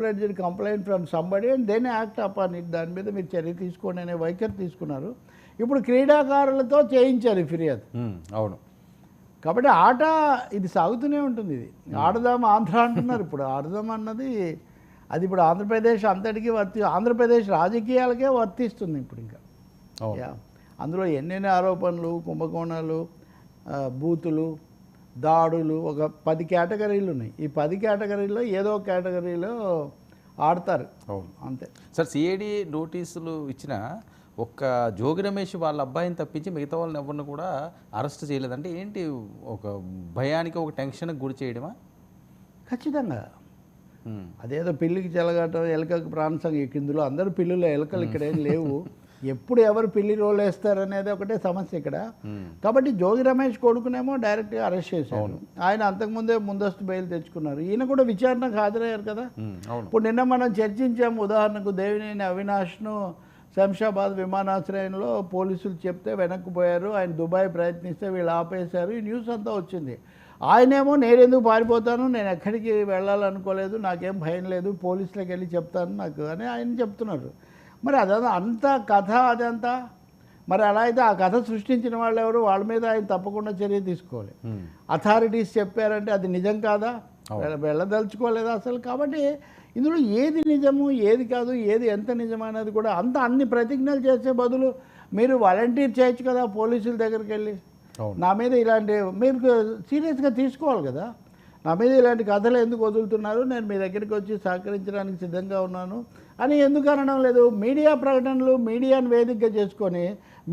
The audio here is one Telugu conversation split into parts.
Fledged complaint from somebody and then act upon it, దాని మీద మీరు చర్య తీసుకోండి అనే వైఖరి తీసుకున్నారు. ఇప్పుడు క్రీడాకారులతో చేయించారు ఈ ఫిర్యాదు. అవును. కాబట్టి ఆట ఇది సాగుతూనే ఉంటుంది. ఇది ఆడదాం ఆంధ్ర అంటున్నారు. ఇప్పుడు ఆడదాం అన్నది అది ఇప్పుడు ఆంధ్రప్రదేశ్ అంతటికీ ఆంధ్రప్రదేశ్ రాజకీయాలకే వర్తిస్తుంది ఇప్పుడు ఇంకా. అందులో ఎన్నెన్ని ఆరోపణలు, కుంభకోణాలు, బూతులు, దాడులు, ఒక 10 కేటగిరీలు ఉన్నాయి. ఈ 10 కేటగిరీలో ఏదో కేటగిరీలో ఆడతారు. అవును, అంతే సార్. సిఐడి నోటీసులు ఇచ్చిన ఒక్క జోగి రమేష్ వాళ్ళ అబ్బాయిని తప్పించి మిగతా వాళ్ళని ఎవరిని కూడా అరెస్ట్ చేయలేదంటే ఏంటి? ఒక భయానికి, ఒక టెన్షన్కి గురి చేయడమా? ఖచ్చితంగా. అదేదో పిల్లికి చెలగటం, ఎలకకు ప్రాణసంగం. ఇందులో అందరూ పిల్లులు, ఎలకలు ఇక్కడ ఏం లేవు. ఎప్పుడు ఎవరు పిల్లి రోల్ వేస్తారనేది ఒకటే సమస్య ఇక్కడ. కాబట్టి జోగి రమేష్ కొడుకునేమో డైరెక్ట్గా అరెస్ట్ చేశారు. ఆయన అంతకుముందే ముందస్తు బెయిల్ తెచ్చుకున్నారు. ఈయన కూడా విచారణకు హాజరయ్యారు కదా. ఇప్పుడు నిన్న మనం చర్చించాము. ఉదాహరణకు దేవినేని అవినాష్ను శంషాబాద్ విమానాశ్రయంలో పోలీసులు చెప్తే వెనక్కి పోయారు. ఆయన దుబాయ్ ప్రయత్నిస్తే వీళ్ళు ఆపేశారు. ఈ న్యూస్ అంతా వచ్చింది. ఆయనేమో నేనెందుకు పారిపోతాను, నేను ఎక్కడికి వెళ్ళాలనుకోలేదు, నాకేం భయం లేదు, పోలీసులకు వెళ్ళి చెప్తాను నాకు అని ఆయన చెప్తున్నారు. మరి అదంతా అంత కథ అదంతా. మరి అలా అయితే ఆ కథ సృష్టించిన వాళ్ళు ఎవరు? వాళ్ళ మీద ఆయన తప్పకుండా చర్య తీసుకోవాలి. అథారిటీస్ చెప్పారంటే అది నిజం కాదా? వెళ్ళదలుచుకోలేదా అసలు? కాబట్టి ఇందులో ఏది నిజము, ఏది కాదు, ఏది ఎంత నిజమైనది కూడా అన్ని ప్రతిజ్ఞలు చేసే బదులు మీరు వాలంటీర్ చేయొచ్చు కదా పోలీసుల దగ్గరికి వెళ్ళి. నా మీద ఇలాంటి మీరు సీరియస్గా తీసుకోవాలి కదా. నా మీద ఇలాంటి కథలు ఎందుకు వదులుతున్నారు, నేను మీ దగ్గరికి వచ్చి సహకరించడానికి సిద్ధంగా ఉన్నాను అని ఎందుకు అనడం లేదు? మీడియా ప్రకటనలు, మీడియాను వేదికగా చేసుకొని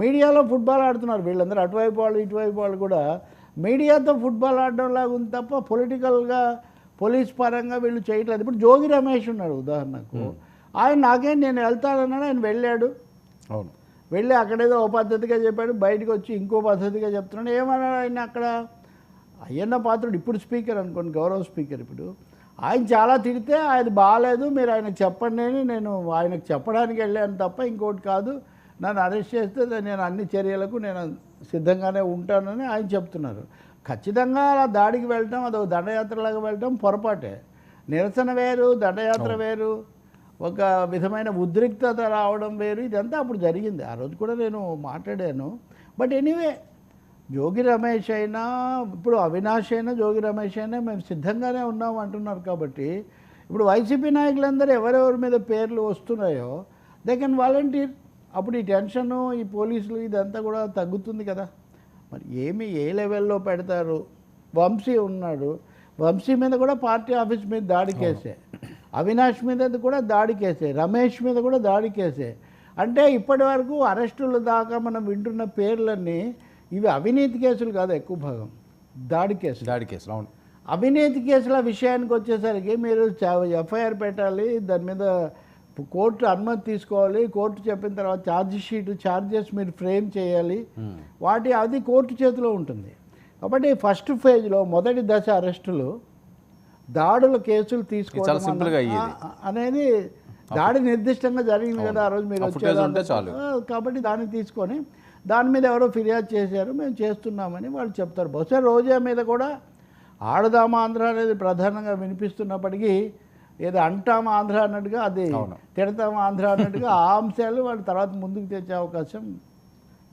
మీడియాలో ఫుట్బాల్ ఆడుతున్నారు వీళ్ళందరూ. అటువైపు వాళ్ళు ఇటువైపు వాళ్ళు కూడా మీడియాతో ఫుట్బాల్ ఆడడం లాగా ఉంది తప్ప పొలిటికల్గా పోలీస్ పరంగా వీళ్ళు చేయట్లేదు. ఇప్పుడు జోగి రమేష్ ఉన్నాడు ఉదాహరణకు. ఆయన నాకేం నేను వెళ్తానన్నాడు, ఆయన వెళ్ళాడు. అవును, వెళ్ళి అక్కడేదో ఓ పద్ధతిగా చెప్పాడు, బయటకు వచ్చి ఇంకో పద్ధతిగా చెప్తున్నాడు. ఏమన్నాడు ఆయన అక్కడ? అయ్యన్న పాత్రుడు ఇప్పుడు స్పీకర్ అనుకోండి, గౌరవ స్పీకర్. ఇప్పుడు ఆయన చాలా తిడితే ఆయన బాగాలేదు, మీరు ఆయనకు చెప్పండి అని నేను ఆయనకు చెప్పడానికి వెళ్ళాను తప్ప ఇంకోటి కాదు. నన్ను అరెస్ట్ చేస్తే నేను అన్ని చర్యలకు నేను సిద్ధంగానే ఉంటానని ఆయన చెప్తున్నారు. ఖచ్చితంగా అలా దాడికి వెళ్ళటం, అదో దండయాత్రలాగా వెళ్ళటం పొరపాటే. నిరసన వేరు, దండయాత్ర వేరు, ఒక విధమైన ఉద్రిక్తత రావడం వేరు. ఇదంతా అప్పుడు జరిగింది. ఆ రోజు కూడా నేను మాట్లాడాను. బట్ ఎనీవే, జోగి రమేష్ అయినా, ఇప్పుడు అవినాష్ అయినా, జోగి రమేష్ అయినా మేము సిద్ధంగానే ఉన్నాం అంటున్నారు. కాబట్టి ఇప్పుడు వైసీపీ నాయకులందరూ ఎవరెవరి మీద పేర్లు వస్తున్నాయో దే కెన్ వాలంటీర్. అప్పుడు ఈ టెన్షను, ఈ పోలీసులు ఇదంతా కూడా తగ్గుతుంది కదా. మరి ఏ లెవెల్లో పెడతారు? వంశీ ఉన్నాడు, వంశీ మీద కూడా పార్టీ ఆఫీస్ మీద దాడి కేసే, అవినాష్ మీద కూడా దాడి కేసే, రమేష్ మీద కూడా దాడి కేసే. అంటే ఇప్పటి వరకు అరెస్టుల దాకా మనం వింటున్న పేర్లన్నీ ఇవి అవినీతి కేసులు కాదు, ఎక్కువ భాగం దాడి కేసులు. అవును. అవినీతి కేసుల విషయానికి వచ్చేసరికి మీరు ఎఫ్ఐఆర్ పెట్టాలి, దాని మీద కోర్టు అనుమతి తీసుకోవాలి, కోర్టు చెప్పిన తర్వాత ఛార్జెస్ మీరు ఫ్రేమ్ చేయాలి, అది కోర్టు చేతిలో ఉంటుంది. కాబట్టి ఫస్ట్ ఫేజ్లో మొదటి దశ అరెస్టులు, దాడుల కేసులు తీసుకోవడం అనేది దాడి నిర్దిష్టంగా జరిగింది కదా ఆ రోజు మీరు వచ్చారు. కాబట్టి దాన్ని తీసుకొని దాని మీద ఎవరో ఫిర్యాదు చేశారు, మేము చేస్తున్నామని వాళ్ళు చెప్తారు. బహుశా రోజా మీద కూడా ఆడదామా ఆంధ్ర అనేది ప్రధానంగా వినిపిస్తున్నప్పటికీ ఏదో అంటామా ఆంధ్ర అన్నట్టుగా, అది తిడతామా ఆంధ్ర అన్నట్టుగా ఆ అంశాలు వాళ్ళు తర్వాత ముందుకు తెచ్చే అవకాశం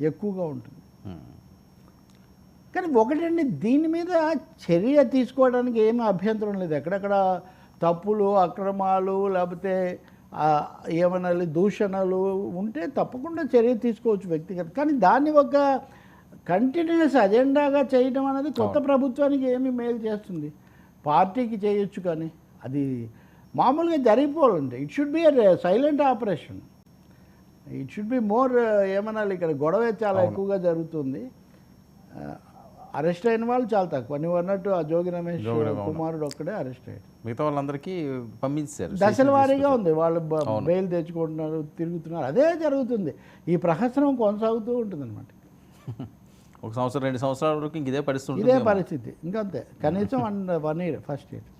ఎక్కువగా ఉంటుంది. కానీ ఒకటండి, దీని మీద చర్య తీసుకోవడానికి ఏమీ అభ్యంతరం లేదు. ఎక్కడెక్కడ తప్పులు, అక్రమాలు, లేకపోతే ఏమన్నా దూషణలు ఉంటే తప్పకుండా చర్య తీసుకోవచ్చు వ్యక్తిగత. కానీ దాన్ని ఒక కంటిన్యూస్ అజెండాగా చేయడం అనేది కొత్త ప్రభుత్వానికి ఏమి మేలు చేస్తుంది? పార్టీకి చేయొచ్చు, కానీ అది మామూలుగా జరిగిపోవాలంటే it should be silent operation. It should be more ఏమనాలి, ఇక్కడ గొడవ చాలా ఎక్కువగా జరుగుతుంది. అరెస్ట్ అయిన వాళ్ళు చాలా తక్కువ. నువ్వు అన్నట్టు ఆ జోగి రమేష్ కుమారుడు ఒక్కడే అరెస్ట్ అయ్యాడు, మిగతా వాళ్ళందరికీ పంపించారు. దశల వారీగా ఉంది, వాళ్ళు బెయిల్ తెచ్చుకుంటున్నారు, తిరుగుతున్నారు, అదే జరుగుతుంది. ఈ ప్రహసనం కొనసాగుతూ ఉంటుంది అనమాట. 1 సంవత్సరం 2 సంవత్సరాల వరకు ఇదే పరిస్థితి, ఇదే పరిస్థితి ఇంకంతే. కనీసం 1 year ఫస్ట్ ఇయర్.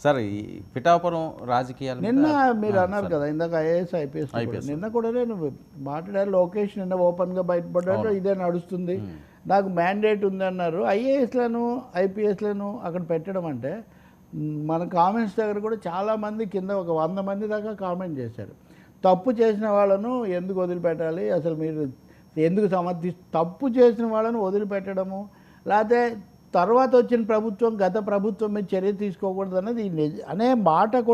సార్, ఈ పిఠాపురం రాజకీయాలు నిన్న మీరు అన్నారు కదా ఇందాక ఐఏఎస్ ఐపీఎస్, నిన్న కూడా నేను మాట్లాడారు. లోకేష్ నిన్న ఓపెన్గా బయటపడ్డాడు, ఇదే నడుస్తుంది, నాకు మ్యాండేట్ ఉంది అన్నారు. ఐఏఎస్లను ఐపీఎస్లను అక్కడ పెట్టడం అంటే మన కామెంట్స్ దగ్గర కూడా చాలామంది కింద ఒక 100 మంది దాకా కామెంట్ చేశారు. తప్పు చేసిన వాళ్ళను ఎందుకు వదిలిపెట్టాలి, అసలు మీరు ఎందుకు తప్పు చేసిన వాళ్ళను వదిలిపెట్టడము, లేకపోతే తర్వాత వచ్చిన ప్రభుత్వం గత ప్రభుత్వం మీద చర్య తీసుకోకూడదు అన్నది అనే మాట కూడా